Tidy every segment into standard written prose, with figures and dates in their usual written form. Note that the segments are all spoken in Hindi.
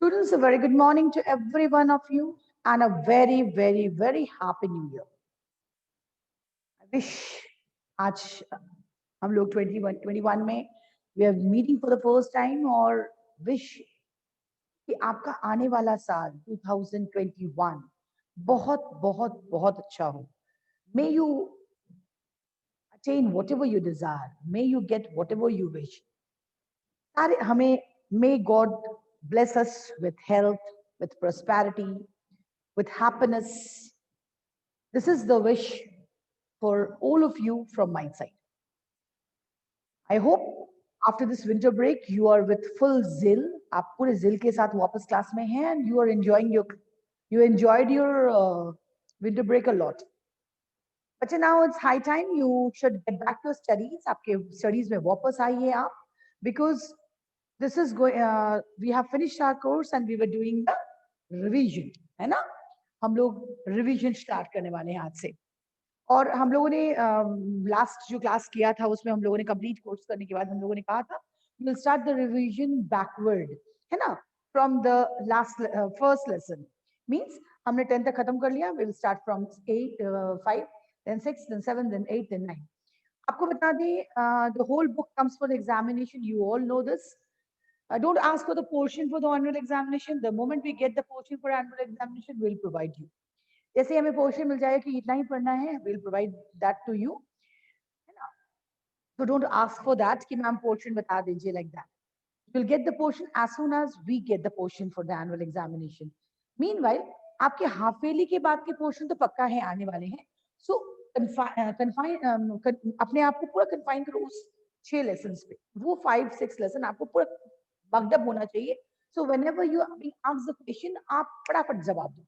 Students, a very good morning to every one of you and a very, very, very happy new year. I wish आज हम लोग 21 में we are meeting for the first time और wish कि आपका आने वाला साल 2021 बहुत बहुत बहुत अच्छा हो. May you attain whatever you desire. May you get whatever you wish. सारे हमें May God bless us with health, with prosperity, with happiness. This is the wish for all of you from my side. I hope after this winter break you are with full zeal. आप पूरे zeal के साथ वापस class में हैं and you are enjoying you enjoyed your winter break a lot. But now it's high time you should get back to your studies. आपके studies में वापस आइए आप because this is going we have finished our course and we were doing the revision, है ना? हम लोग revision start करने वाले हैं आज से. और हम लोगों ने लास्ट जो क्लास किया था उसमें हम लोगों ने कंप्लीट कोर्स करने के बाद हम लोगों ने कहा था will start the revision backward, है ना, from the last first lesson. Means हमने 10 तक खत्म कर लिया. Will start from 8 5 then 6 then 7 then 8 then 9. आपको बता दें the whole book comes for the examination. You all know this. Don't ask for the portion for the annual examination. The moment we get the portion for annual examination, we'll provide you. जैसे हमें पोर्शन मिल जाएगा कि इतना ही पढ़ना है, we'll provide that to you, है ना? So don't ask for that कि मैम पोर्शन बता दीजिए like that. You'll get the portion as soon as we get the portion for the annual examination. Meanwhile, आपके हाफ ईयरली के बाद के पोर्शन तो पक्का है, आने वाले हैं. So अपने आप को पूरा कन्फाइन करो उस 6 लेसन्स पे. वो 5-6 लेसन आपको पूरा बग्ड अप होना चाहिए. So whenever you are being asked the question, आप फटाफट जवाब दो.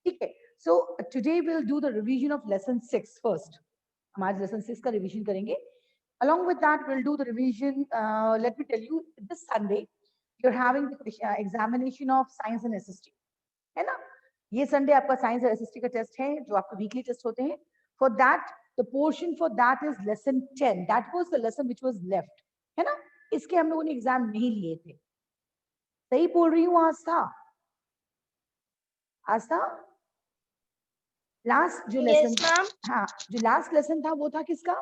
ठीक है. So today we'll do the revision of lesson 6 first. हम आज lesson 6 का revision करेंगे. Along with that, we'll do the revision. Let me tell you, this Sunday you're having the examination of science and SST, है ना? ये Sunday आपका science और SST का test है, जो आपका weekly test होते हैं. For that, the portion for that is lesson 10. That was the lesson which was left, है ना? इसके हम लोगों ने एग्जाम नहीं लिए थे. सही बोल रही हूँ आस्था? आस्था? लास्ट जो लेसन हाँ जो लास्ट लेसन था वो था किसका?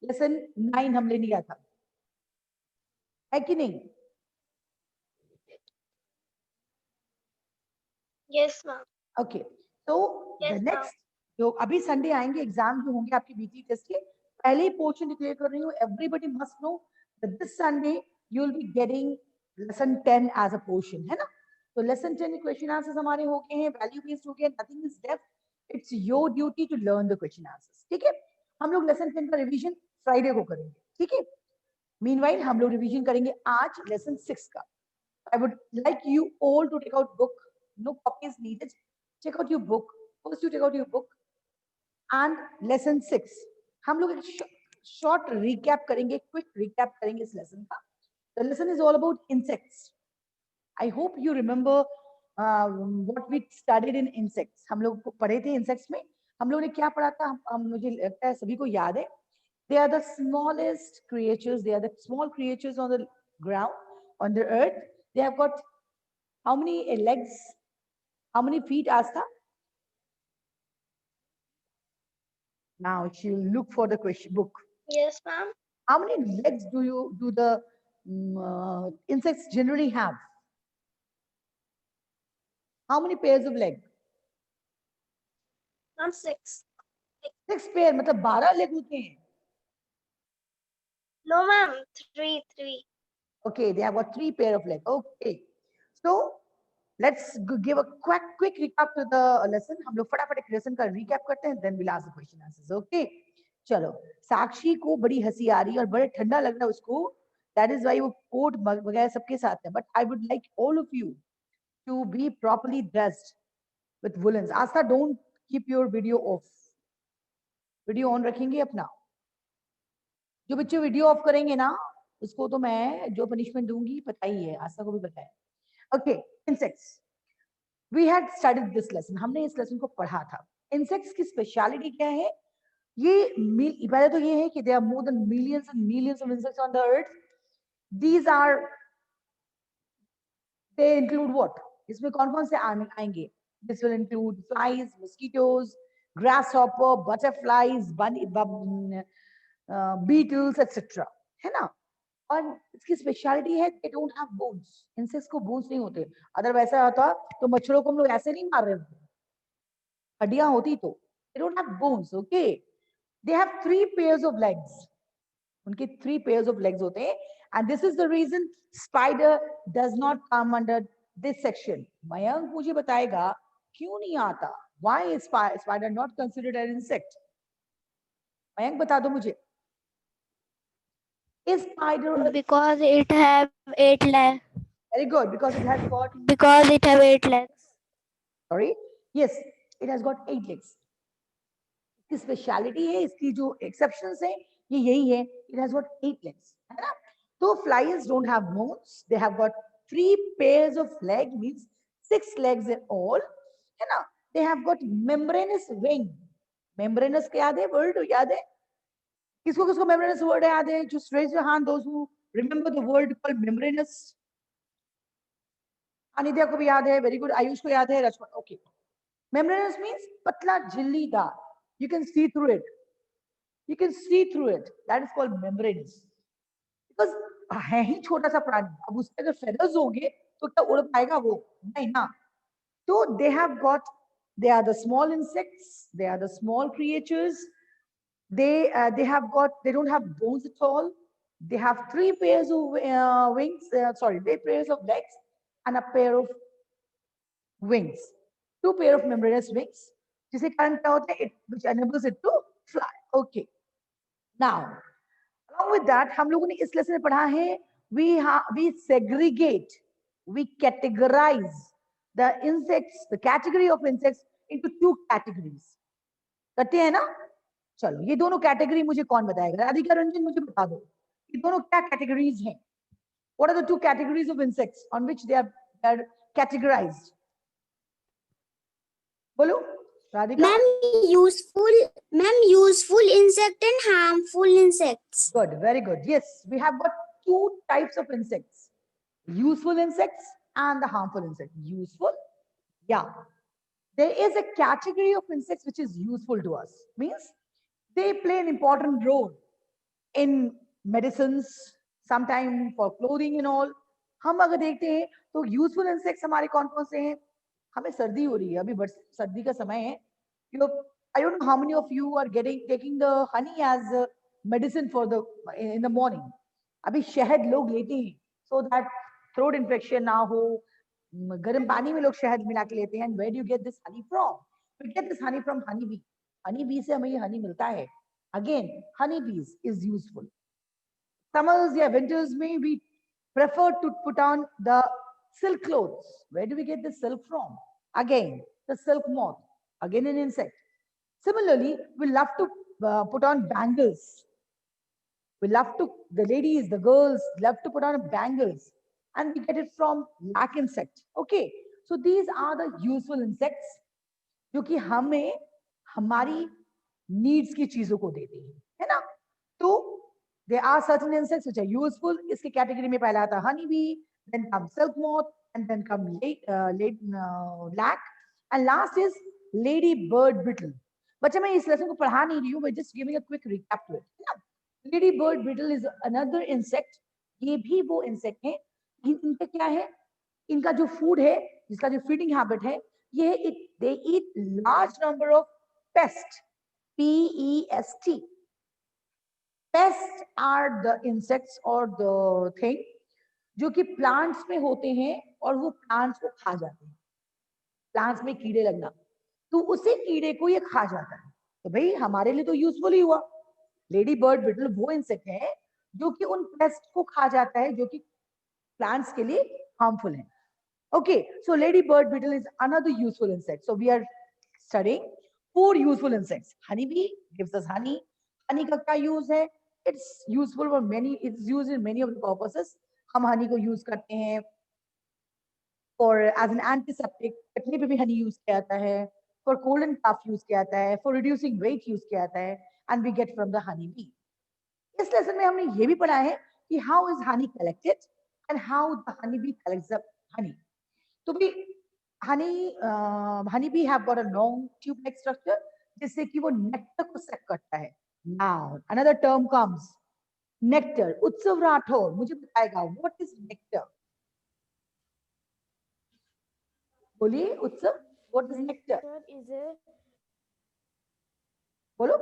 लेसन 9 हमने लिया था, है कि नहीं? Yes ma'am. ओके. तो द नेक्स्ट जो अभी संडे आएंगे एग्जाम जो होंगे आपके वीकली टेस्ट के, पहले ही पोर्शन डिक्लेयर कर रही हूँ. Everybody must know that this Sunday you will be getting lesson 10 as a portion, है ना? तो लेसन 10 क्वेश्चन आंसर्स हमारे हो गए हैं, वैल्यू बेस्ड हो गए, nothing is left. It's your duty to learn the question answers. ठीक है. हम लोग लेसन 10 का रिवीजन फ्राइडे को करेंगे. ठीक है. मीनवाइल हम लोग रिवीजन करेंगे आज लेसन 6 का. I would like you all to take out book. No copy is needed. Check out your book. First you take out your book and lesson 6. हम लोग एक short recap करेंगे, quick recap करेंगे इस lesson का. The lesson is all about insects. I hope you remember what we studied in insects. हम लोग पढ़े थे insects में. हम लोग ने क्या पढ़ा था? मुझे लगता है सभी को याद है. They are the smallest creatures. They are the small creatures on the ground, on the earth. They have got how many legs? How many feet, Astha? Now she'll look for the question book. Yes, ma'am. How many legs do the insects generally have? How many pairs of legs? Ma'am, 6. 6 pair, मतलब 12 leg होते हैं. No, ma'am. 3. Okay, they have got 3 pair of legs. Okay, so let's give a quick recap to the lesson. हम लोग फटाफट एक lesson का recap करते हैं, then we'll ask the question answers. Okay, चलो. साक्षी को बड़ी हंसी आ रही है और बड़े ठंडा लग रहा है उसको. That is why वो कोट वगैरह सबके साथ है. But I would like all of you to be properly dressed with woolens. Astha, don't keep your video off. Video on रखेंगे अपना. जो बच्चे वीडियो ऑफ करेंगे ना उसको तो मैं जो पनिशमेंट दूंगी पता ही है, आस्था को भी पता है. Okay, insects. We had studied this lesson. हमने इस लेसन को पढ़ा था. Insects की स्पेशलिटी क्या है? ये पहले तो ये है कि there are more than millions and millions of insects on the earth. These are, they include what? इसमें कौन कौन से आएंगे? This will include flies, mosquitoes, grasshopper, butterflies, beetles, etc. है ना? और इसकी स्पेशलिटी है they don't have bones. Insects को बोन्स नहीं होते. अगर वैसा होता तो मच्छरों को हम लोग ऐसे नहीं मार रहे होते. हड्डियां होती तो. They don't have bones, okay? They have 3 pairs of legs. उनके 3 pairs of legs होते हैं. And this is the reason spider does not come under this section. Mayank मुझे बताएगा क्यों नहीं आता? Why is spider not considered an insect? Mayank बता दो मुझे. Is spider? Because it have 8 legs. Very good. Because it has got. Because it have 8 legs. Sorry. Yes, it has got 8 legs. इसकी स्पेशलिटी है, इसकी जो एक्सेप्शंस है ये यही है. It has got 8 legs. है ना? So flies don't have bones. They have got 3 pairs of legs, means 6 legs in all. है ना? They have got membranous wing. Membranous क्या याद है? Word याद है? किसको किसको membranous word याद है? Just raise your hand. Those who remember the word called membranous. अनिद्या को भी याद है. Very good. आयुष को याद है. रचना. Okay. Membranous means पतला झिल्लीदार. You can see through it. You can see through it. That is called membranous. Because है ही छोटा सा प्राणी. अब उसके अगर feathers होंगे तो क्या उड़ पाएगा वो? नहीं ना. So they are the small insects. They are the small creatures. They don't have bones at all. They have 3 pairs of wings. 3 pairs of legs and a pair of wings. 2 pair of membranous wings. जिसके कारण क्या होता है? Which enables it to fly. Okay. Now, along with that, हम लोगों ने इस लेसन में पढ़ा है we segregate, we categorize the insects, the category of insects into 2 categories. करते हैं ना? चलो, ये दोनों कैटेगरी मुझे कौन बताएगा? राधिका रंजन मुझे बता दो. ये दोनों क्या कैटेगरीज हैं? What are the 2 categories of insects on which they are categorized? बोलो, Radhika. Ma'am, useful insect and harmful insects. Good, very good. Yes, we have got 2 types of insects. Useful insects and the harmful insects. Useful? Yeah. There is a category of insects which is useful to us. Means they play an important role in medicines, sometimes for clothing and all. हम अगर देखते हैं तो यूजफुल इंसेक्ट्स हमारे कौन कौन से हैं? हमें सर्दी हो रही है अभी, सर्दी का समय है. I don't know how many of you are taking the honey as a medicine in the morning. अभी शहद लोग लेते हैं so that throat infection ना हो. गर्म पानी में लोग शहद मिला के लेते हैं. And where do you get this honey from? We get this honey from honey bee. Honey bee से हमें ये honey मिलता है. Again, honey bees is useful. Summers या winters में we prefer to put on the silk clothes. Where do we get the silk from? Again, the silk moth. Again, an insect. Similarly, we love to put on bangles. The ladies, the girls love to put on bangles. And we get it from lac insect. Okay. So these are the useful insects जो कि हमें हमारी needs की चीजों को देते हैं. है ना? तो there are certain insects which are useful. इसके category में पहला आता honey bee, then comes silk moth, and then comes lac, and last is lady bird beetle. बच्चे मैं इस लेसन को पढ़ा नहीं रही हूँ, but just giving a quick recap to it. Lady bird beetle is another insect. ये भी वो insect है. इनका क्या है? इनका जो food है, जिसका जो feeding habit है, ये they eat large number of pests. P-E-S-T. Pests are the insects or the thing जो कि plants में होते हैं और वो plants को खा जाते हैं. Plants में कीड़े लगना, तो उसी कीड़े को ये खा जाता है. तो भाई हमारे लिए तो यूजफुल ही हुआ. लेडी बर्ड बिटल वो इंसेक्ट है जो कि उन पेस्ट को खा जाता है जो कि प्लांट्स के लिए हार्मफुल है. Okay, so lady bird beetle is another useful insect. So we are studying 4 useful insects. Honey bee gives us honey. Honey का क्या use है? It's useful for many. It's used in many of the purposes. हम honey को use करते हैं for as an antiseptic. Katni पे भी honey use किया जाता है. For cold and cough use किया जाता है. For reducing weight use किया जाता है. And we get from the honey bee. इस lesson में हमने ये भी पढ़ा है कि how is honey collected and how the honey bee collects the honey. तो भी honey bee have got a long tube like structure जिससे कि वो नेक्टर को सक करता है. Now another term comes, nectar. उत्सव राठौर मुझे बताएगा व्हाट इज नेक्टर. बोलिए उत्सव, what is nectar. is a बोलो.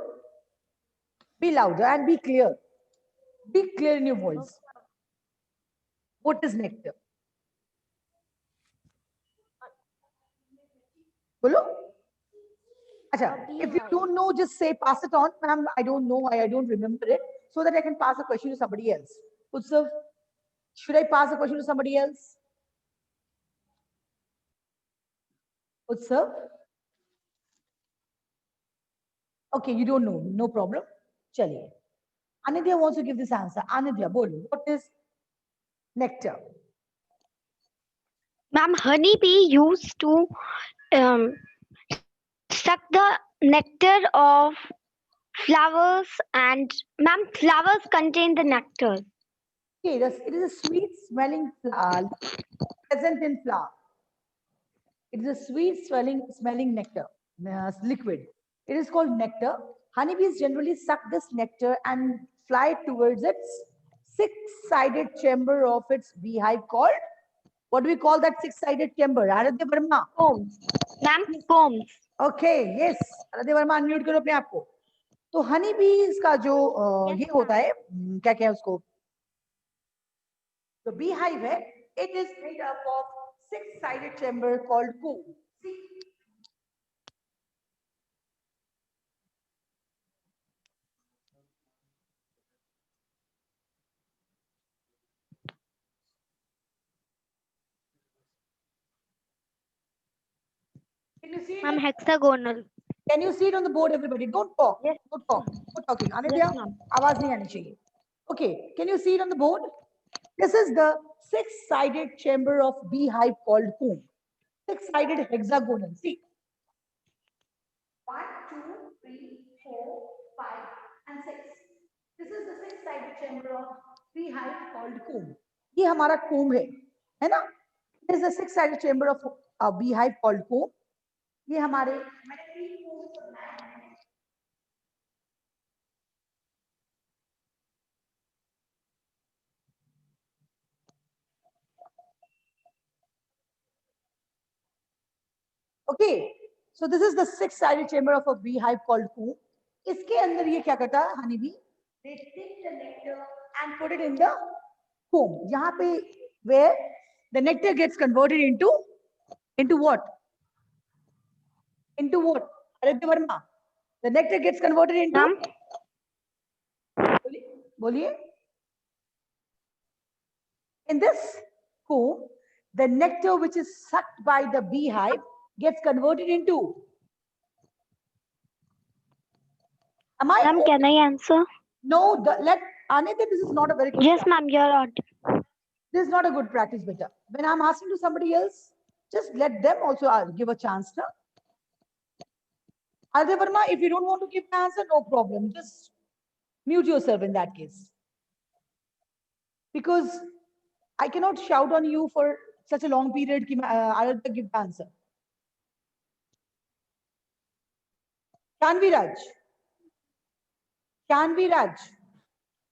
Be louder and be clear. Be clear in your voice. What is nectar? बोलो. Acha, if you don't know, just say pass it on. Ma'am, I don't know why I don't remember it, so that I can pass the question to somebody else. Utsav, should I pass the question to somebody else? Utsav? Okay, you don't know. No problem. Chaliye. Anidya wants to give this answer. Anidya, bolo. What is nectar? Ma'am, honeybee used to um, suck the nectar of flowers, and ma'am, flowers contain the nectar. Okay, it is a sweet smelling flower present in flower. It is a sweet smelling nectar, liquid. It is called nectar. Honeybees generally suck this nectar and fly towards its six-sided chamber of its beehive called, what do we call that six-sided chamber? Aradhya Verma. Combs. Ma'am, combs. Okay, yes. Aradhya Verma, unmute करो अपने आप को. तो हनी बीज का जो ये होता है, क्या क्या है उसको, तो बी हाइव है, it is made up of six sided chamber called comb. See? Can you see Ma'am, it? hexagonal. Can you see it on the board, everybody? Don't talk. Yes. Don't talk. No talking. Anidya, Yes, ma'am. आवाज नहीं आनी चाहिए. Okay. Can you see it on the board? This is the six-sided chamber of beehive called comb. Six-sided hexagonal. See. 1, 2, 3, 4, 5, and 6. This is the six-sided chamber of beehive called comb. ये हमारा comb है ना? This is the six-sided chamber of a beehive called comb. ये हमारे Okay, so this is the six-sided chamber of a beehive called comb. इसके अंदर ये क्या करता है honey bee? They take the nectar and put it in the comb. यहाँ पे where the nectar gets converted into what? Into what? Aradhya Verma. The nectar gets converted into. Ma'am, बोलिए. In this comb, the nectar which is sucked by the beehive gets converted into. Am I? ma'am, can I answer? No, let Anitya, this is not a very good. Yes, ma'am, you're audible. This is not a good practice, beta. When I'm asking to somebody else, just let them also give a chance to. Aditya Verma, if you don't want to give the answer, no problem. Just mute yourself in that case. Because I cannot shout on you for such a long period. Aditya, give the answer. Shanvi Raj. Shanvi Raj.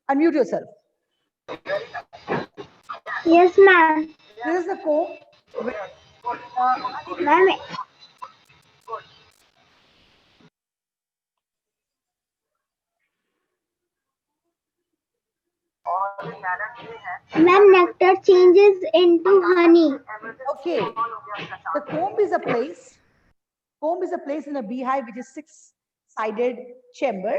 Unmute yourself. Yes, ma'am. This is the comb. Ma'am, ma'am, nectar changes into honey. Okay. The comb is a place. Comb is a place in a beehive which is six-sided chamber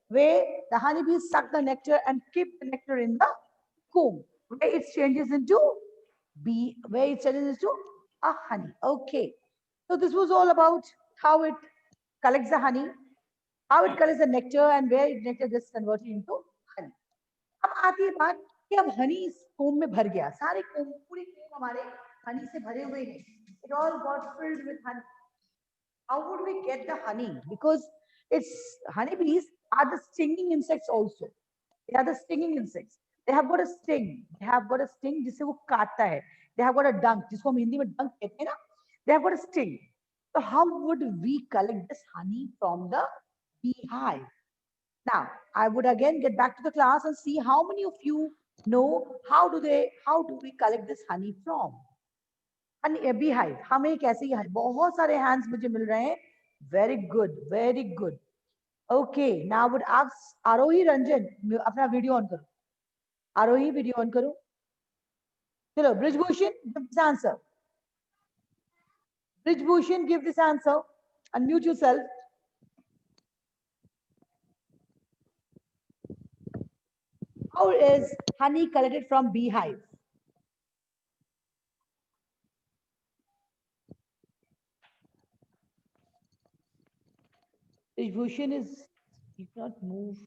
where the honeybees suck the nectar and keep the nectar in the comb where it changes into a honey. Okay. So this was all about how it collects the honey, how it collects the nectar, and where nectar gets converted into honey. अब आती है बात कि अब हनी इस कोम में भर गया, सारे कोम पूरे कोम हमारे हनी से भरे हुए हैं. It all got filled with honey. How would we get the honey? Because it's honeybees are the stinging insects also. They are the stinging insects. They have got a sting. They have got a sting जिससे वो काटता है. They have got a dunk जिसको हम हिंदी में डंक कहते हैं ना. They have got a sting. So how would we collect this honey from the beehive? Now, I would again get back to the class and see how many of you know how do we collect this honey from? Honey, beehive. हमें कैसे ही बहुत सारे hands मुझे मिल रहे हैं. Very good, very good. Okay, now I would ask Arohi Ranjan, अपना वीडियो ऑन करो. Arohi वीडियो ऑन करो. चलो, Brijbhushan, give this answer. Brijbhushan, give this answer. Unmute yourself. How is honey collected from beehive? Brijbhushan is, you cannot move.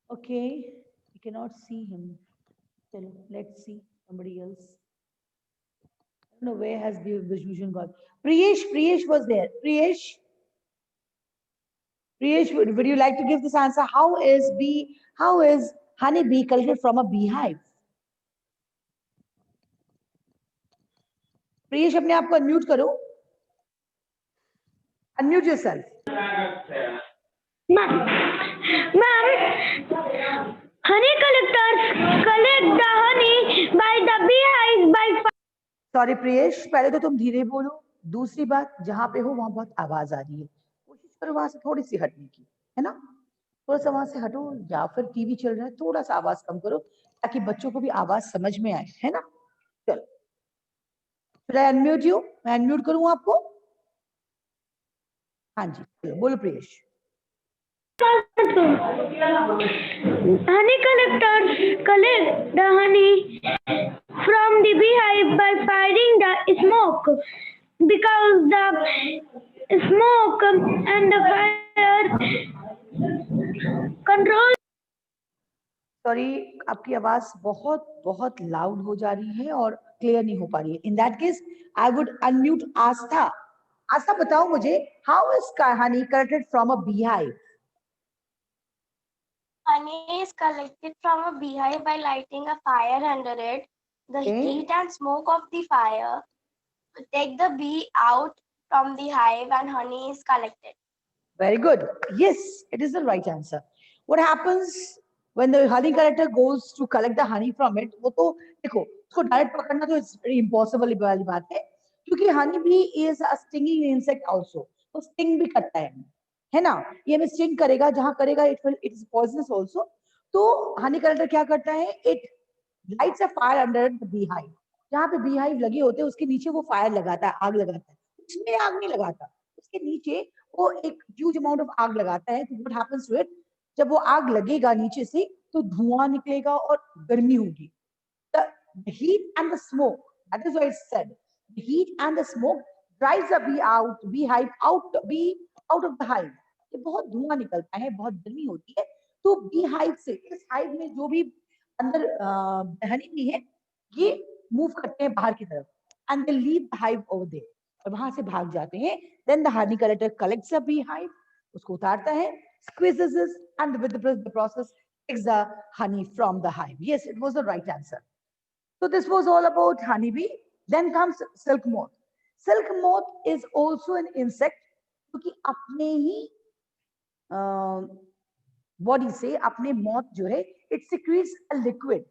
Okay, you cannot see him. Chalo, let's see somebody else. I don't know where has Brijbhushan gone. Priyesh was there. Priyesh, would you like to give this answer? How is honey bee collected from a beehive? Priyesh, अपने आप को unmute करो. Unmute yourself. Ma'am, honey collectors collect the honey by the beehive by. Sorry Priyesh, पहले तो तुम धीरे बोलो. दूसरी बात, जहां पे हो वहां बहुत आवाज आ रही है. कोशिश करो वहां से थोड़ी सी हटने की, है ना? थोड़ा सा वहां से हटो, या फिर टीवी चल रहा है, थोड़ा सा आवाज कम करो ताकि बच्चों को भी आवाज समझ में आए, है ना? चलो, फिर अनम्यूट यू, मैं अनम्यूट करूं आपको? हाँ जी, चलो बोलो Priyesh. Honey collectors collect the honey from the beehive by firing the smoke because the smoke and the fire control. Sorry, आपकी आवाज बहुत बहुत लाउड हो जा रही है और क्लियर नहीं हो पा रही है. In that case I would unmute Aastha. Aastha बताओ मुझे, how is honey collected from a beehive? Honey is collected from a beehive by lighting a fire under it. The Okay. heat and smoke of the fire take the bee out from the hive and honey is collected. Very good. Yes, it is the right answer. What happens when the honey collector goes to collect the honey from it? वो तो देखो, उसको डायरेक्ट पकड़ना तो इट्स वेरी इम्पॉसिबल वाली बात है, क्योंकि honey bee is a stinging insect also. वो स्टिंग भी करता है ना? ये हमें स्टिंग करेगा, जहां करेगा इट इज पॉइजनस आल्सो. तो हनी कलेक्टर क्या करता है? It lights a fire under the beehive. जहां पे बीहाइव लगे होते हैं उसके नीचे वो फायर लगाता है, आग लगाता है. उसमें आग नहीं लगाता, उसके नीचे वो एक ह्यूज अमाउंट ऑफ आग लगाता है. तो व्हाट हैपेंस टू इट, जब वो आग लगेगा नीचे से तो धुआं निकलेगा और गर्मी होगी. The heat and the smoke, that is why it's said, the heat and the smoke drives the beehive out of the hive. ये बहुत धुआं निकलता है, बहुत गर्मी होती है. तो beehive से, इस hive में जो भी अंदर हनी बी है, ये मूव करते हैं बाहर की तरफ, and they leave the hive over there. और वहां से भाग जाते हैं. Then the honey collector collects the beehive, उसको उतारता है, squeezes it, and with the process takes the honey from the hive. Yes, it was the right answer. So this was all about honeybee. Then comes silk moth. Silk moth is also an insect क्योंकि अपने ही बॉडी से, अपने moth जो है, it secretes a liquid.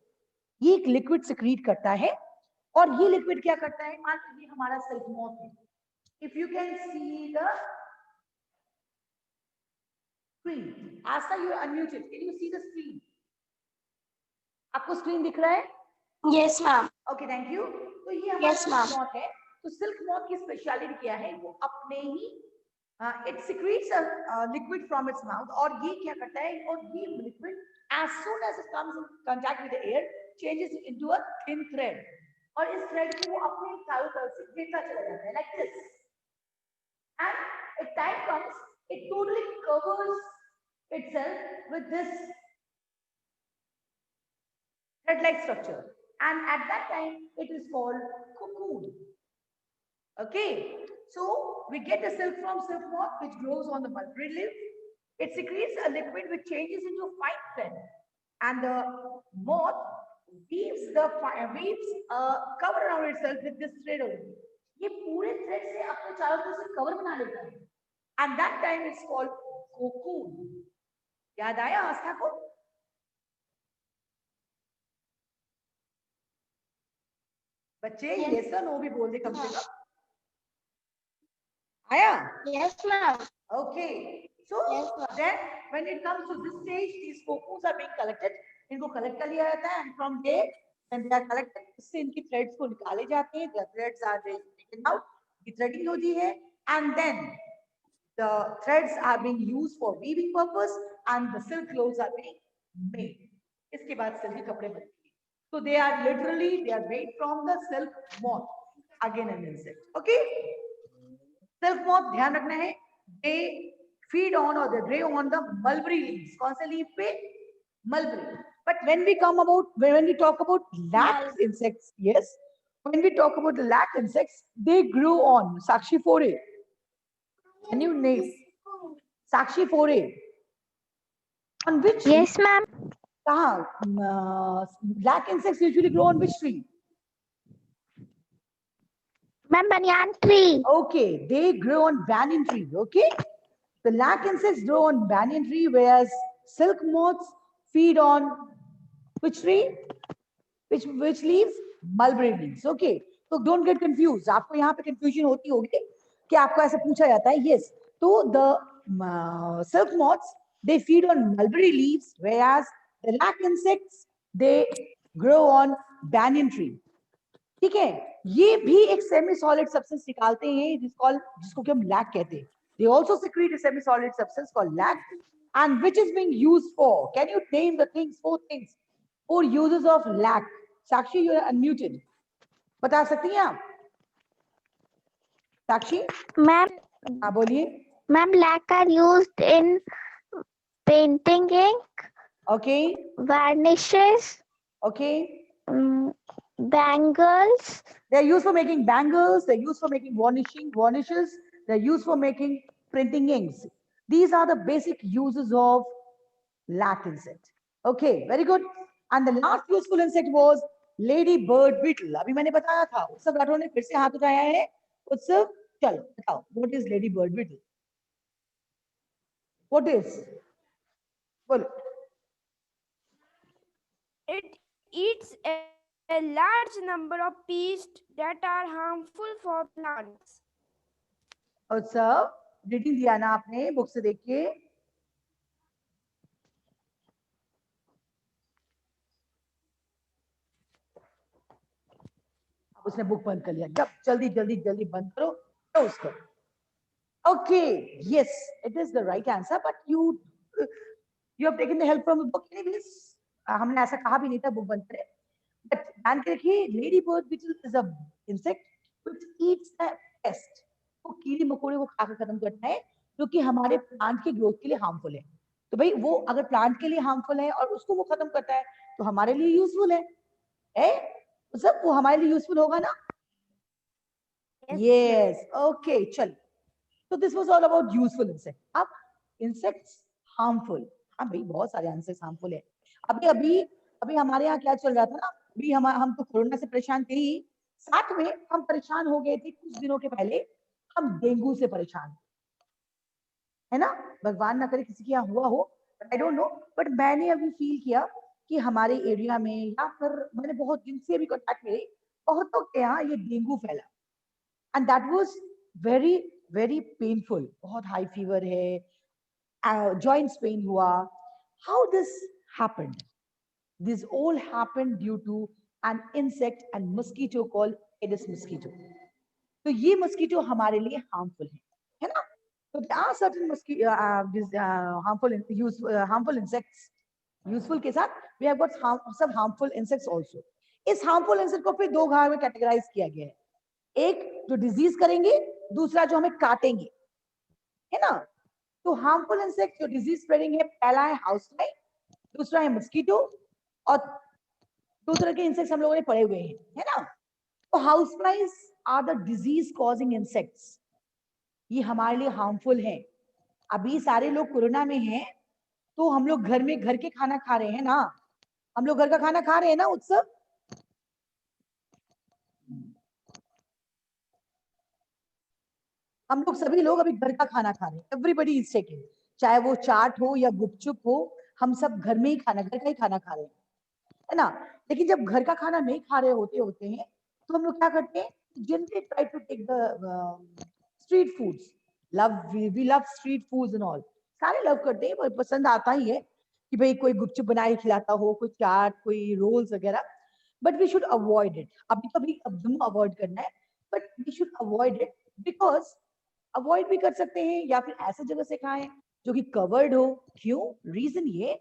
ये एक liquid secrete करता है. और ये liquid क्या करता है? मान लीजिए हमारा silk moth है. If you can see the screen, Asta, you are unmuted. Can you see the screen? आपको screen दिख रहा है? Yes, ma'am. Okay, thank you. तो ये हमारा Yes, ma'am. सिल्क मॉथ है. तो सिल्क मॉथ की स्पेशलिटी क्या है? वो अपने ही it secretes a liquid from its mouth. और ये क्या करता है? और ये liquid as soon as it comes in contact with the air changes into a thin thread. और इस थ्रेड को वो अपने चारों तरफ से घेरता चला जाता है, like this. And a time comes, it totally covers itself with this thread-like structure. And at that time, it is called cocoon. Okay, so we get the silk from silk moth, which grows on the mulberry leaf. It secretes a liquid which changes into a fine thread, and the moth weaves a cover around itself with this thread only. ये पूरे thread से अपने चारों तरफ से cover बना लेता है. And that time it's called cocoon. याद आया आस्था को? बच्चे yes or no भी बोल दे कम से कम. आया? Yes, ma'am. Okay. So Yes, ma'am. then when it comes to this stage, these cocoons are being collected. इनको collect कर लिया जाता है and from there when they are collected, इससे इनकी threads को निकाले जाते हैं. The threads are taken out. की threading होती है and then the threads are being used for weaving purpose and the silk clothes are being made. इसके बाद silk के कपड़े बनते हैं. So they are made from the silk moth. Again an insect. Okay. Silk moth ध्यान रखना है. They feed on or they prey on the mulberry leaves. कौन से leaf पे? Mulberry. But when we talk about lac insects, yes, when we talk about the lac insects, they grow on Sakshi foray. Can you name Sakshi foray? On which? Yes, ma'am. कहाँ? Lac insects usually grow on which tree? Ma'am, banyan tree. Okay, they grow on banyan tree. Okay, the lac insects grow on banyan tree, whereas silk moths feed on which tree? Which leaves? Mulberry leaves. Okay, so don't get confused. आपको यहाँ पे confusion होती होगी कि आपको ऐसे पूछा जाता है. Yes, so the silk moths they feed on mulberry leaves, whereas the lac insects they grow on banyan tree. ठीक है, ये भी एक सेमी सॉलिड सब्सटेंस निकालते हैं जिसको कि हम लैक कहते हैं. They also secrete a semi-solid substance called lac, and which is being used for. Can you name the things? 4 things, 4 uses of lac. Sakshi, you are unmuted. बता सकती हैं आप? Sakshi? Ma'am. हाँ बोलिए. Ma'am, lac are used in painting ink. Okay. Varnishes. Okay. Bangles. They're used for making bangles. They're used for making varnishes. They're used for making printing inks. These are the basic uses of lac insect. Okay, very good. And the last useful insect was lady bird beetle. अभी मैंने बताया था. उत्सव राठौर ने फिर से हाथ उठाया है. उत्सव, चल बताओ. What is lady bird beetle? What is? Well, it eats a large number of pests that are harmful for plants. उत्सव, रीडिंग दिया ना आपने बुक से देख के? उसने बुक बंद कर लिया. जब जल्दी बंद करो तो उसको. Okay, yes, it is the right answer, but you have taken the help from the book. Anyways, हमने ऐसा कहा भी नहीं था बुक बंद करें. But ध्यान के रखिए, lady bird beetle is a insect which eats the pest. वो कीड़े मकोड़े को खाकर खत्म करता है जो कि हमारे प्लांट की ग्रोथ के लिए हार्मफुल है. तो भाई वो अगर प्लांट के लिए हार्मफुल है और उसको वो खत्म करता है तो हमारे लिए यूजफुल है. सब वो हमारे लिए यूजफुल होगा ना? Yes. Okay, चल. So this was all about useful insect. अब insects harmful. हाँ भाई बहुत सारे insects harmful है. अभी हमारे यहाँ क्या चल रहा था ना? अभी हम तो कोरोना से परेशान थे ही. साथ में हम परेशान हो गए थे कुछ दिनों के पहले. हम डेंगू से परेशान है ना? भगवान ना करे किसी के यहाँ हुआ हो. I don't know. बट मैंने अभी फील किया कि हमारे एरिया में या फिर मैंने बहुत जिनसे भी कॉन्टेक्ट किए बहुतों के यहाँ ये डेंगू फैला. And that was very very painful. बहुत high fever है, joints pain हुआ. How this happened? This all happened due to an insect and mosquito called Aedes mosquito. तो ये mosquito हमारे लिए harmful है ना? So there are certain mosquito, harmful insects. Useful के साथ we have got some harmful insects also. इस harmful insect को फिर 2 भाग में categorize किया गया है. एक जो डिजीज करेंगे, दूसरा जो हमें काटेंगे, है ना? तो हार्मफुल इंसेक्ट जो डिजीज स्प्रेडिंग है, पहला है हाउस फ्लाई, दूसरा है मस्कीटो, और 2 तरह के इंसेक्ट्स हम लोगों ने पढ़े हुए हैं, है ना? तो house flies are the disease causing insects. ये हमारे लिए हार्मफुल है. अभी सारे लोग कोरोना में हैं तो हम लोग घर में घर के खाना खा रहे हैं ना. हम लोग घर का खाना खा रहे हैं ना उत्सव? हम लोग सभी लोग अभी घर का खाना खा रहे हैं, एवरीबडी इज टेकिंग, चाहे वो चाट हो या गुपचुप हो, हम सब घर में ही खाना, घर का ही खाना खा रहे हैं, है ना? लेकिन जब घर का खाना नहीं खा रहे होते हैं तो हम लोग क्या करते हैं, generally try to take the street foods, we love street foods and all, सारे लव करते हैं, पसंद आता ही है कि भाई कोई गुपचुप बना के खिलाता हो, कोई चाट, कोई रोल्स वगैरह, but we should avoid it, अभी तो अभी एकदम अवॉइड करना है, but we should avoid it, because avoid भी कर सकते हैं या फिर ऐसे जगह से खाएं जो कि कवर्ड हो। क्यों? रीजन ये,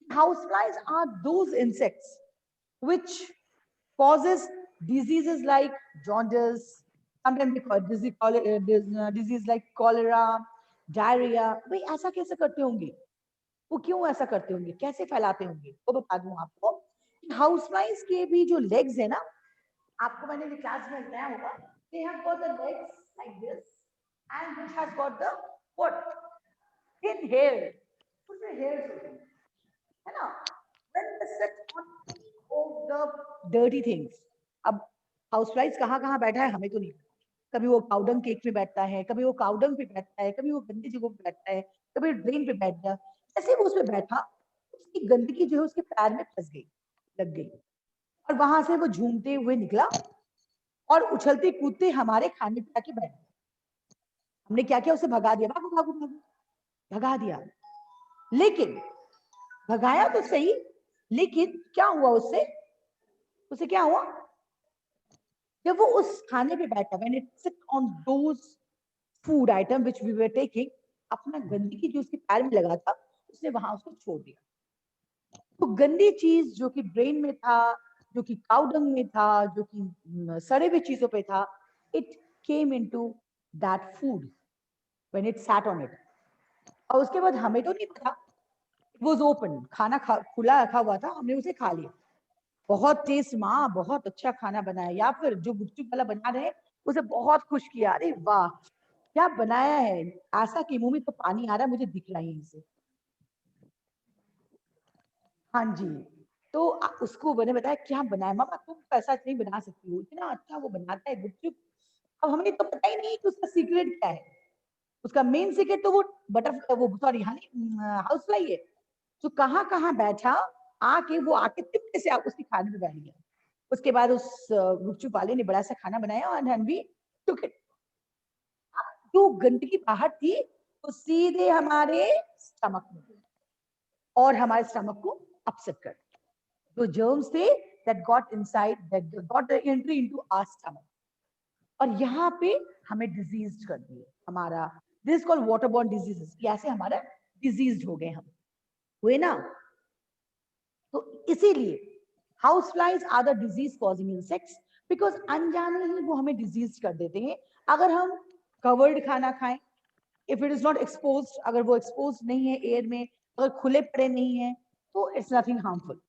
houseflies are those insects which causes diseases like jaundice, sometimes they call disease like cholera, diarrhea। भाई ऐसा कैसे करते होंगे, वो क्यों ऐसा करते होंगे, कैसे फैलाते होंगे, वो बता दूं आपको। हाउस फ्लाइज के भी जो लेग्स है ना, आपको मैंने क्लास में बताया होगा, they have got the legs like this and which has got the what, thin hair, उसमें hairs होते हैं, है ना? When they sit on any of the dirty things, अब हाउस फ्लाइज कहाँ बैठा है हमें तो नहीं पता, कभी वो काउडंग केक पे बैठता है, कभी वो काउडंग पे बैठता है, कभी वो गंदी जगह पे बैठता है, कभी ड्रेन पे बैठ गया, जैसे वो उस पे बैठा, उसकी गंदगी जो है उसके पैर में फंस गई, लग गई, और वहां से वो झूमते हुए निकला और उछलते कूदते हमारे खाने पे आके बैठ गया। हमने क्या किया, उसे भगा दिया, भागो भागो भागो, भगा दिया। लेकिन भगाया तो सही, लेकिन क्या हुआ उससे, उसे क्या हुआ, जब वो उस खाने पे बैठा, when it sit on those food item which we were taking, अपना गंदगी जो उसके पैर में लगा था उसने वहां उसको छोड़ दिया। तो गंदी चीज जो कि ब्रेन में था, जो कि काउडंग में था, जो कि सड़े हुए चीजों पे था, it came into that food when it sat on it. और उसके बाद हमें तो नहीं पता, इट वाज ओपन, खाना खुला रखा हुआ था, हमने उसे खा लिया, बहुत टेस्ट, माँ बहुत अच्छा खाना बनाया, या फिर जो गुपचुप वाला बना रहे उसे बहुत खुश किया, अरे वाह क्या बनाया है, ऐसा कि मुंह में तो पानी आ रहा है, मुझे दिख रहा है यहीं से। हाँ जी, तो उसको मैंने बताया क्या बनाया, मामा तुम तो ऐसा नहीं बना सकती हो, इतना अच्छा वो बनाता है गुपचुप। अब हमें तो पता ही नहीं कि उसका सीक्रेट क्या है, उसका मेन सीक्रेट तो वो बटरफ्लाई, वो सॉरी हाउस फ्लाई है, तो कहाँ बैठा, आके वो आके तिप्पे से उसके खाने में बैठ गया। उसके बाद उस गुपचुप वाले ने बड़ा सा खाना बनाया और हम भी टुक इट। जो गंदगी बाहर थी वो सीधे हमारे स्टमक में गई और हमारे स्टमक को अपसेट कर दिया। जो जर्म्स थे that got inside, that got the entry into our stomach, और यहाँ पे हमें डिजीज कर दिए, हमारा this is called waterborne diseases, ऐसे हमारा डिजीज हो गए हम, हुए ना? तो इसीलिए house flies are the disease causing insects, because अनजाने ही वो हमें डिजीज कर देते हैं। अगर हम कवर्ड खाना खाएं, if it is not exposed, अगर वो एक्सपोज नहीं है एयर में, अगर खुले पड़े नहीं है, तो इट्स नथिंग हार्मफुल,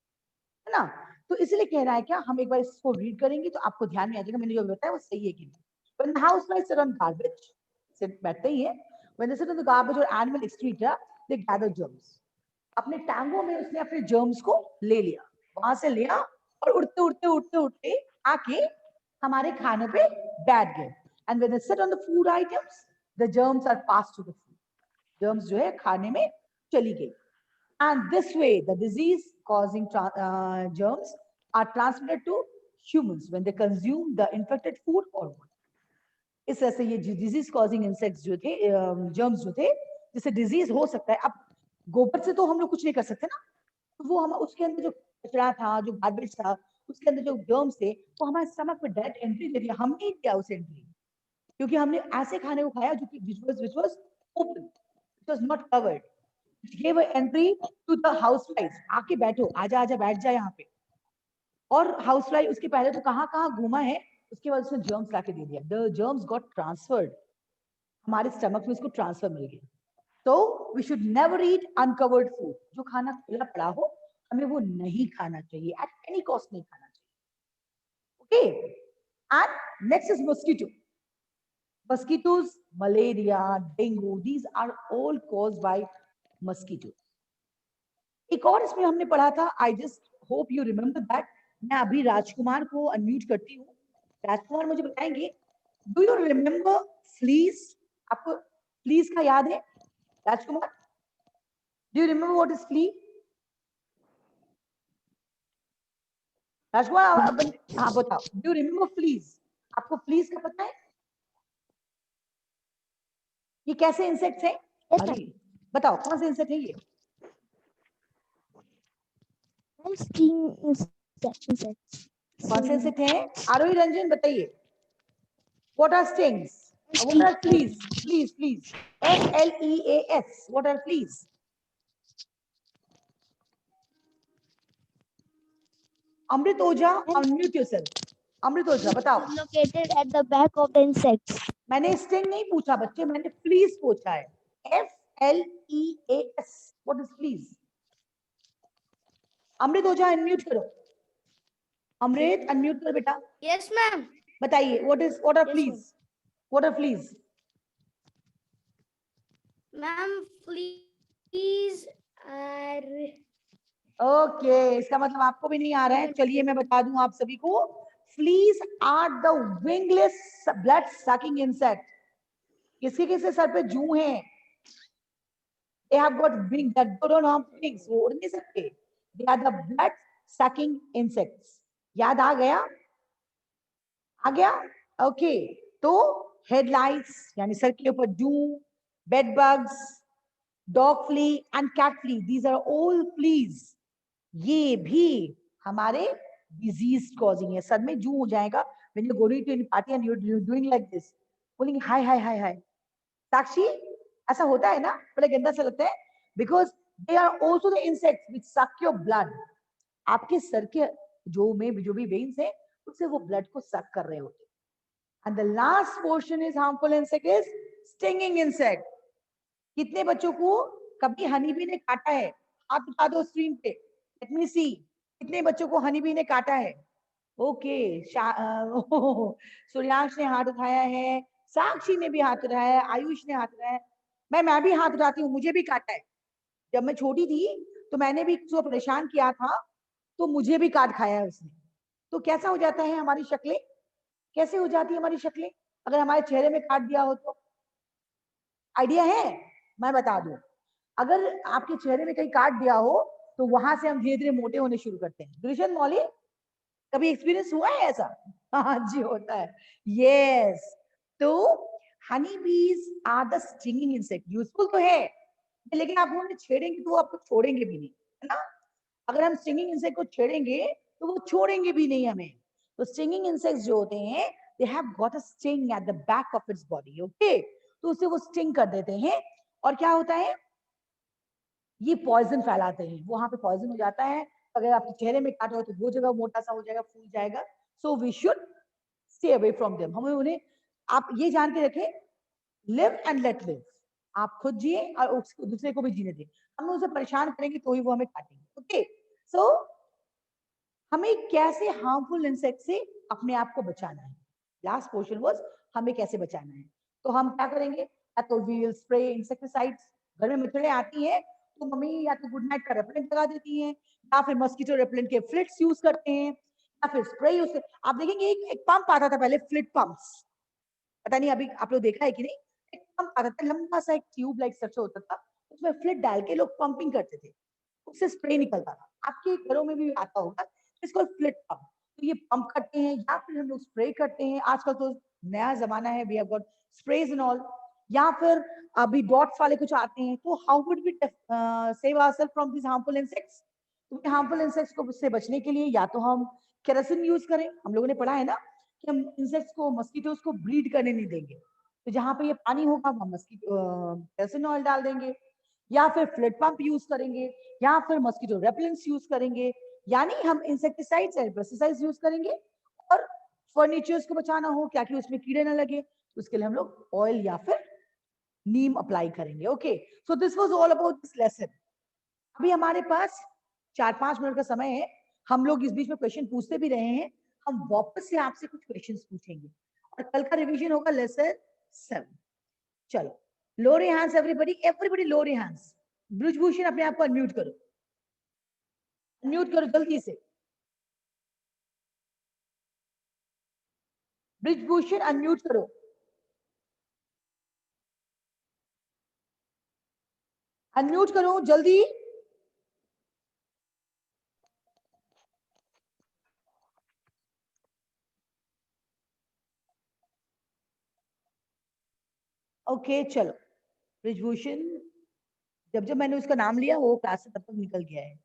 है ना? तो इसलिए कह रहा है क्या, हम एक बार इसको रीड करेंगे तो आपको ध्यान में आ जाएगा मैंने जो बताया वो सही है कि नहीं। When the houseflies sit on garbage, sit बैठते ही है, when they sit on the garbage or animal excreta, they gather germs. अपने टांगों में उसने अपने जर्म्स को ले लिया, वहां से लिया और उड़ते उड़ते उड़ते उड़ते आके हमारे खाने पे बैठ गए। And when they sit on the food items, the germs are passed to the food. Germs जो है खाने में चली गई। And this way, the disease-causing germs are transmitted to humans when they consume the infected food or water. इस तरह से ये डिजीज कॉजिंग इंसेक्ट्स जो थे, जर्म्स जो थे, जिससे डिजीज हो सकता है। अब गोबर से तो हम लोग कुछ नहीं कर सकते ना, तो वो हम उसके अंदर जो कचरा था, जो गार्बेज था, उसके अंदर जो जर्म्स थे, वो हमारे स्टमक में डायरेक्ट एंट्री दे दिया, हमने दिया उस एंट्री, क्योंकि हमने ऐसे खाने को खाया जो कि which was open, it was not covered, which gave an entry to the houseflies, आके बैठो, आजा आजा बैठ जा यहाँ पे। और हाउसफ्लाई उसके पहले तो कहाँ घूमा है, उसके बाद उसने जर्म्स लाके दे दिया, द जर्म्स गॉट ट्रांसफर्ड, हमारे स्टमक में उसको ट्रांसफर मिल गया। तो we should never eat uncovered food, जो खाना खुला पड़ा हो हमें वो नहीं खाना चाहिए, एट एनी कॉस्ट नहीं खाना चाहिए। Okay, and next is mosquito. Mosquitoes, malaria, dengue, these are all caused by mosquitoes. एक और इसमें हमने पढ़ा था, I just hope you remember that. मैं अभी राजकुमार को अनम्यूट करती हूँ. राजकुमार मुझे बताएंगे, डू यू रिमेम्बर फ्लीज? आपको फ्लीज का याद है Rajkumar? Do you remember what is flea? Rajkumar हाँ बताओ, डू यू रिमेम्बर फ्लीज? आपको फ्लीज का पता है? ये कैसे इंसेक्ट्स हैं? अरे बताओ कौन से इंसेक्ट है ये? कौन से इंसेक्ट हैं? आरोही रंजन बताइए. What are stings? What are fleas? Fleas, fleas. F-L-E-A-S. What are fleas? Amrit Oja, unmute yourself. Amrit Oja, बताओ. Located at the back of the insects. मैंने sting नहीं पूछा बच्चे, मैंने fleas पूछा है. F-L-E-A-S. What is fleas? Amrit Ojha unmute करो. अमृत अनम्यूट करो बेटा. Yes, ma'am. बताइए what are fleas? What are fleas? Ma'am, fleas are okay, इसका मतलब आपको भी नहीं आ रहा है. चलिए मैं बता दूं आप सभी को. Fleas are the wingless blood sucking insect. किसके किसके सर पे जू हैं? They have got wings that don't have wings. वो उड़ नहीं सकते. They are the blood sucking insects. याद आ गया? आ गया? ओके. तो हेडलाइट्स यानी सर के ऊपर जू, bed bugs, dog flea and cat flea, these are all fleas. ये भी हमारे डिजीज कॉजिंग है. सर में जू हो जाएगा when you go to a party and you're doing like this, बोलेंगे हाय हाय हाय हाय. साक्षी ऐसा होता है ना, बड़ा गंदा सा लगता है. Because they are also the insects which suck your blood. आपके सर के जो भी वेन्स है उससे वो ब्लड को सक कर रहे होते. And the last portion is harmful insect is stinging insect. कितने बच्चों को कभी हनी बी ने काटा है? हाथ उठा दो स्क्रीन पे. लेट मी सी. कितने बच्चों को हनी बी ने काटा है? ओके. सूर्यांश ने हाथ उठाया है, साक्षी ने भी हाथ उठाया है, आयुष ने हाथ उठाया है. मैं भी हाथ उठाती हूँ, मुझे भी काटा है. जब मैं छोटी थी तो मैंने भी किसी को परेशान किया था तो मुझे भी काट खाया है उसने. तो कैसा हो जाता है हमारी शक्लें? कैसे हो जाती है हमारी शक्लें अगर हमारे चेहरे में काट दिया हो तो? आइडिया है? मैं बता दूं. अगर आपके चेहरे में कहीं काट दिया हो तो वहां से हम धीरे धीरे मोटे होने शुरू करते हैं. गुलशन मौली, कभी एक्सपीरियंस हुआ है ऐसा? हाँ जी होता है. यस. तो honey bees are the stinging insect. Useful तो है लेकिन आप उन्हें छेड़ेंगे तो वो आपको छोड़ेंगे भी नहीं, है ना? अगर हम स्टिंगिंग इंसेक्ट को छेड़ेंगे तो वो छोड़ेंगे भी नहीं हमें. तो स्टिंगिंग इंसेक्ट्स जो होते हैं they have got a sting at the back of its body. Okay. तो उससे वो स्टिंग कर देते हैं और क्या होता है, ये पॉइजन फैलाते हैं. वहां पे पॉइजन हो जाता है. अगर आपके चेहरे में काटा हो तो वो जगह मोटा सा हो जाएगा, फूल जाएगा. So we should stay away from them. हमें उन्हें, आप ये जान के रखें, लिव एंड लेट लिव. आप खुद जिए और दूसरे को भी जीने दें. हम उसे परेशान करेंगे तो ही वो हमें काटेंगे. ओके. सो हमें कैसे हार्मफुल इंसेक्ट से अपने आप को बचाना है? लास्ट पोर्शन वाज हमें कैसे बचाना है. तो हम क्या करेंगे? या तो वी विल स्प्रे इंसेक्टिसाइड्स. घर में मच्छरें आती हैं तो मम्मी या तो गुड नाइट का रेपेलेंट लगा देती हैं या फिर मस्कीटो रेपेलेंट के फ्लिट्स यूज करते हैं या फिर स्प्रे यूज करते. आप देखेंगे एक पंप आता था पहले, फ्लिट पंप्स. पता नहीं अभी आप लोग देखा है कि नहीं. एक पंप आता था, लंबा सा एक ट्यूब लाइक स्ट्रक्चर होता था, उसमें फ्लिट डाल के लोग पंपिंग करते थे, उससे स्प्रे निकलता था. आपके घरों में भी आता होगा. इसको फ्लिट पंप. तो ये पंप करते हैं या फिर हम लोग स्प्रे करते हैं. आजकल तो नया जमाना है, we have got sprays and all. या फिर अभी डॉट्स वाले कुछ आते हैं. तो how would we save ourselves from this harmful insects? तो हार्मफुल इंसेक्ट्स को से बचने के लिए या तो हम केरोसिन यूज करें. हम लोगों ने पढ़ा है ना कि हम इंसेक्ट्स को, मस्कीटोज को ब्रीड करने नहीं देंगे. तो जहां पे ये पानी होगा हम मस्कीटो केरोसिन ऑयल डाल देंगे या फिर फ्लिट पंप यूज करेंगे या फिर मस्कीटो रेपेलेंट्स यूज करेंगे. यानी हम इंसेक्टिसाइड्स एंड पेस्टिसाइड्स यूज करेंगे. और फर्नीचर्स को बचाना हो क्या कि उसमें कीड़े ना लगे, उसके लिए हम लोग ऑयल या फिर नीम अप्लाई करेंगे. Okay. So this was all about this lesson. अभी हमारे पास 4-5 मिनट का समय है. हम लोग इस बीच में क्वेश्चन पूछते भी रहे हैं. हम वापस से आपसे कुछ क्वेश्चंस पूछेंगे और कल का रिवीजन होगा लेसन 7. चलो, lower your hands everybody lower your hands. Brijbhushan अपने आप को अनम्यूट करो, अनम्यूट करो जल्दी से. ब्रिजभूषण अनम्यूट करो। अनम्यूट करो जल्दी। ओके चलो, ब्रिजभूषण जब मैंने उसका नाम लिया वो क्लास से तब तक निकल गया है।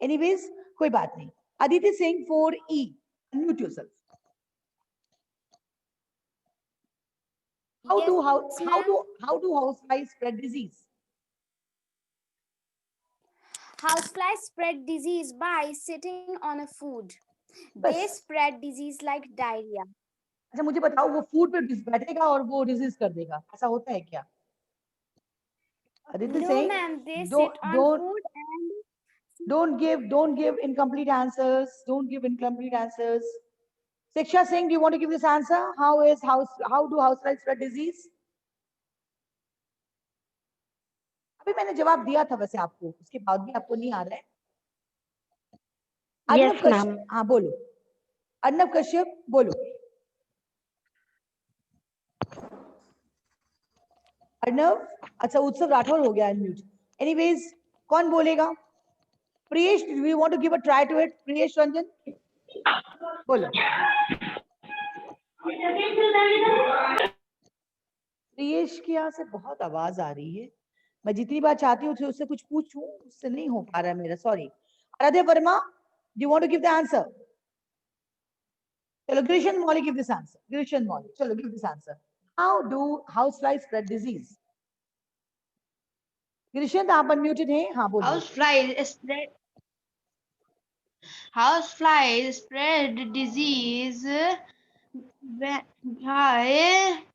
एनीवेज कोई बात नहीं। Aditi Singh 4E, unmute yourself. How do houseflies spread disease? Houseflies spread disease by sitting on a food. They बस। spread disease like diarrhea. अच्छा मुझे बताओ, वो फूड पे बैठेगा और वो डिजीज कर देगा, ऐसा होता है क्या? Aditi No, saying, ma'am. They don't sit on don't food and don't give incomplete answers. Don't give incomplete answers. Siksha Singh, do you want to give this answer? How do houseflies spread disease? अभी मैंने जवाब दिया था वैसे आपको, उसके बाद भी आपको नहीं आ रहा है। Yes, Arnab Kashyap, ma'am. हाँ बोलो। अर्नब कश्यप बोलो। अर्नब, अच्छा उत्सव राठौर हो गया अनम्यूट। एनीवेज कौन बोलेगा? Priyesh, do you want to give a try to it? Priyesh Ranjan बोलो। प्रियेश की यहाँ से बहुत आवाज आ रही है, मैं जितनी बार चाहती हूँ उससे कुछ पूछूं, उससे नहीं हो पा रहा है मेरा, sorry. Aradhya Varma, do you want to give the answer? चलो Grishan Maulik give this answer. Grishan Maulik, चलो give this answer. How do houseflies spread disease? Grishan, आप unmuted हैं, हाँ बोलो। Houseflies spread disease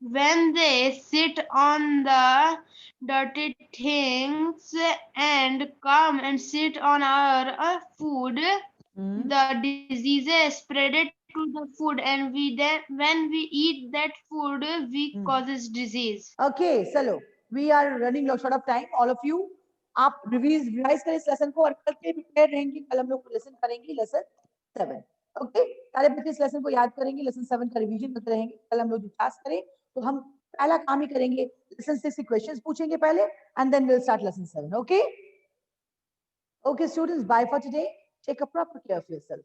when they sit on the dirty things and come and sit on our food. The diseases spread it to the food, and when we eat that food, we causes disease. Okay, चलो, we are running short of time, all of you. आप रिवाइज करें इस लेसन को और कल के प्रिपेयर रहेंगे, कल हम लोग लेसन करेंगे लेसन 7। ओके, सारे बच्चे इस लेसन को याद करेंगे, लेसन 7 का रिवीजन करते रहेंगे। कल हम लोग जो क्लास करें तो हम पहला काम ही करेंगे, लेसन 6 के क्वेश्चंस पूछेंगे पहले and then will start lesson 7। Okay, okay students, bye for today, take a proper care of yourself.